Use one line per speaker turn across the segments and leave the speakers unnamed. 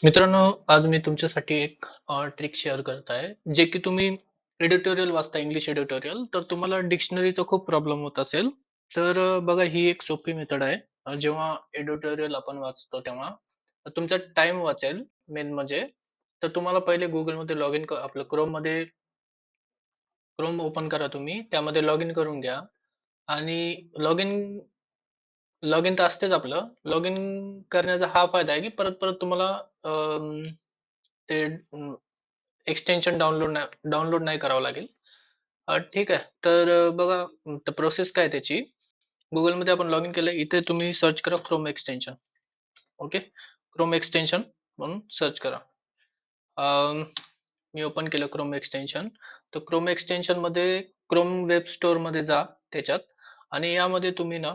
मित्रांनो, आज मी तुमच्यासाठी एक ट्रिक शेअर करत आहे, जे की तुम्ही एडिटोरियल वाचता, इंग्लिश एडिटोरियल, तर तुम्हाला डिक्शनरीचा खूप प्रॉब्लेम होत असेल. तर बघा, ही एक सोपी मेथड आहे. जेव्हा एडिटोरियल आपण वाचतो तेव्हा तुमचा टाइम वाचेल मेन म्हणजे. तर तुम्हाला पहिले Googleमध्ये लॉग इन आपलं क्रोम ओपन करा तुम्ही. त्यामध्ये लॉग इन करून घ्या आणि लॉग इन लॉग इन तर असतेच आपलं. लॉग इन करण्याचा हा फायदा आहे की परत परत तुम्हाला ते एक्सटेन्शन डाउनलोड नाही करावं लागेल. ठीक आहे. तर बघा, तर प्रोसेस काय त्याची. Googleमध्ये आपण लॉग इन केलं. इथे तुम्ही सर्च करा Chrome extension. Okay. Chrome extension म्हणून सर्च करा. अम, मी ओपन केलं क्रोम एक्सटेन्शन. तर क्रोम एक्सटेन्शन मध्ये क्रोम वेब स्टोअर मध्ये जा त्याच्यात. आणि यामध्ये तुम्ही ना,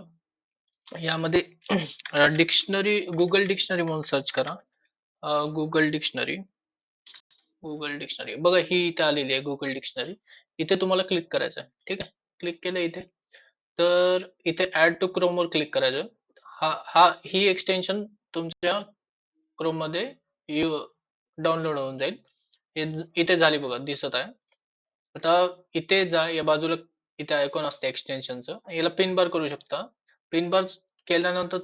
यामध्ये डिक्शनरी, गुगल डिक्शनरी म्हणून सर्च करा. गुगल डिक्शनरी, गुगल डिक्शनरी बघा, ही इथे आलेली आहे गुगल डिक्शनरी. इथे तुम्हाला क्लिक करायचं आहे. ठीक आहे. क्लिक केलं इथे. तर इथे ऍड टू क्रोम वर क्लिक करायचं. ही एक्सटेन्शन तुमच्या क्रोम मध्ये डाउनलोड होऊन जाईल. इथे झाली बघा, दिसत आहे. आता इथे जा, या बाजूला इथे आयकॉन असते एक्सटेन्शनचं, याला पिन बार करू शकता. पिन बार केल्यानंतर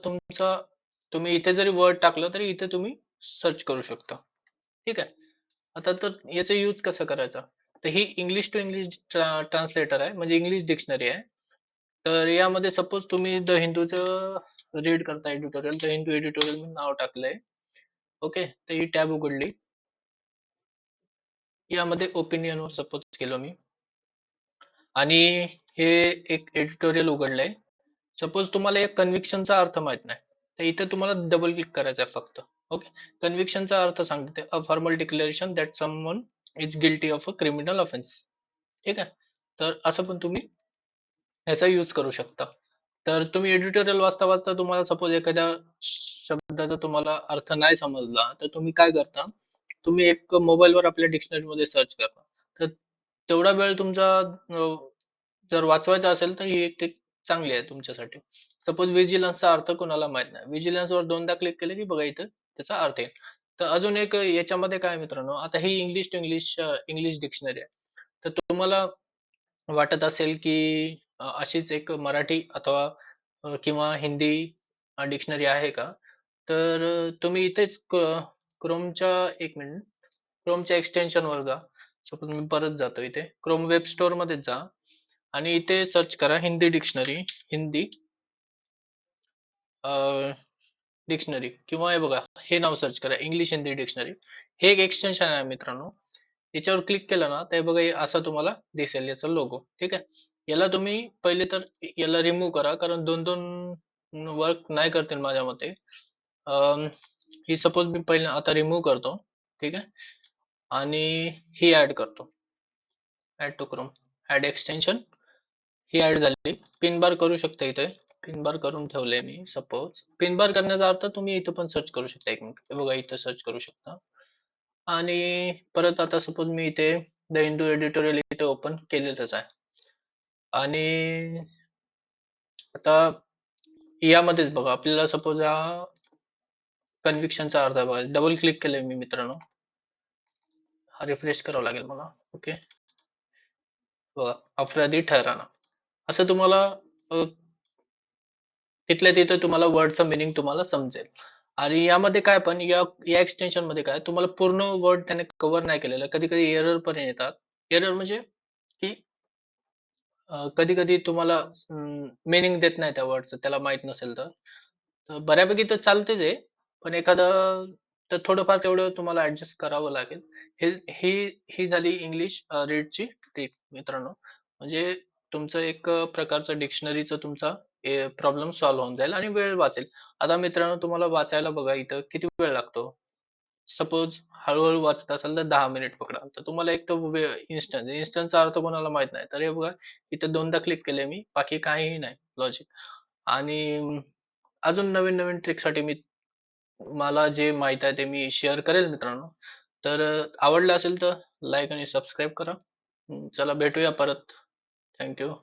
तुम्ही इथे जरी वर्ड टाकलं तरी इथे तुम्ही सर्च करू शकता. ठीक आहे. आता तर याचा यूज कसा करायचा. तर ही इंग्लिश टू इंग्लिश ट्रान्सलेटर आहे, म्हणजे इंग्लिश डिक्शनरी आहे. तर यामध्ये सपोज तुम्ही द हिंदूचं रीड करता एडिटोरियल, द हिंदू एडिटोरियल म्हणून नाव टाकलंय. ओके. तर ही टॅब उघडली. यामध्ये ओपिनियन वर सपोज केलं मी, आणि हे एक एडिटोरियल उघडलंय. सपोज तुम्हाला एक कन्व्हिक्शनचा अर्थ माहित नाही, तर इथे तुम्हाला डबल क्लिक करायचं आहे फक्त. ओके. कन्व्हिक्शनचा अर्थ सांगते, a formal declaration that someone is guilty of a criminal offence. ठीक आहे. तर असं पण तुम्ही याचा यूज करू शकता. तर तुम्ही एडिटोरियल वाचता वाचता तुम्हाला सपोज एखाद्या शब्दाचा तुम्हाला अर्थ नाही समजला, तर तुम्ही काय करता, तुम्ही एक मोबाईलवर आपल्या डिक्शनरी मध्ये सर्च करता. तर तेवढा वेळ तुमचा जर वाचवायचा असेल तर ही एक टिप चांगली आहे तुमच्यासाठी. सपोज विजिलन्सचा अर्थ कोणाला माहित नाही, विजिलन्स वर दोनदा क्लिक केले की बघा इथं त्याचा अर्थ येईल. तर अजून एक याच्यामध्ये काय मित्रांनो, आता ही English to English English dictionary आहे. तर तुम्हाला वाटत असेल की अशीच एक मराठी अथवा किंवा हिंदी डिक्शनरी आहे का, तर तुम्ही इथेच क्रोमच्या, एक मिनिट, क्रोमच्या एक्सटेन्शन वर जा. सपोज मी परत जातो इथे क्रोम वेब स्टोअर मध्ये जा आणि इथे सर्च करा हिंदी डिक्शनरी. हिंदी डिक्शनरी, किंवा हे बघा, हे नाव सर्च करा इंग्लिश हिंदी डिक्शनरी. हे एक एक्सटेन्शन आहे मित्रांनो. याच्यावर क्लिक केलं ना, तर बघा असं तुम्हाला दिसेल याचा लोगो. ठीक आहे. याला तुम्ही पहिले तर याला रिमूव्ह करा, कारण दोन दोन वर्क नाही करतील माझ्या मते. ही सपोज मी पहिले आता रिमूव्ह करतो. ठीक आहे. आणि ही ऍड करतो. Add to Chrome, add extension. ही ऍड झाली. पिन बार करू शकता इथे. पिन बार करून ठेवले मी. सपोज पिन बार करण्याचा अर्थ तुम्ही इथं पण सर्च करू शकता. एक मिनिट, बघा इथं सर्च करू शकता. आणि परत आता सपोज मी इथे द हिंदू एडिटोरियल इथे ओपन केलेलंच आहे. आणि आता यामध्येच बघा, आपल्याला सपोज हा कन्व्हिक्शनचा अर्थ बघा, डबल क्लिक केलंय मी मित्रांनो. हा रिफ्रेश करावा लागेल मला. ओके. बघा, अपराधी ठराना, असं तुम्हाला तिथल्या तिथे तुम्हाला वर्डचं मिनिंग तुम्हाला समजेल. आणि यामध्ये काय पण या एक्सटेन्शन मध्ये काय, तुम्हाला पूर्ण वर्ड त्याने कव्हर नाही केलेलं. कधी कधी एरर पण येतात. एरर म्हणजे की कधी कधी तुम्हाला मिनिंग देत नाही त्या वर्डचं, त्याला माहित नसेल तर. तर बऱ्यापैकी तर चालतेच आहे, पण एखादं तर थोडंफार तेवढं तुम्हाला ऍडजस्ट करावं लागेल. हे ही ही झाली इंग्लिश रीडची टिप मित्रांनो. म्हणजे तुमचं एक प्रकारचं डिक्शनरीचं तुमचा प्रॉब्लेम सॉल्व्ह होऊन जाईल आणि वेळ वाचेल. आता मित्रांनो, तुम्हाला वाचायला बघा इथं किती वेळ लागतो. सपोज हळूहळू वाचत असाल तर 10 मिनिट पकडा. तर तुम्हाला एक तर इन्स्टन्सचा अर्थ कोणाला माहित नाही, तर हे बघा इथे दोनदा क्लिक केले मी, बाकी काहीही नाही लॉजिक. आणि अजून नवीन नवीन ट्रिकसाठी मला जे माहित आहे ते मी शेअर करेल मित्रांनो. तर आवडलं असेल तर लाईक आणि सबस्क्राईब करा. चला भेटूया परत. थँक्यू.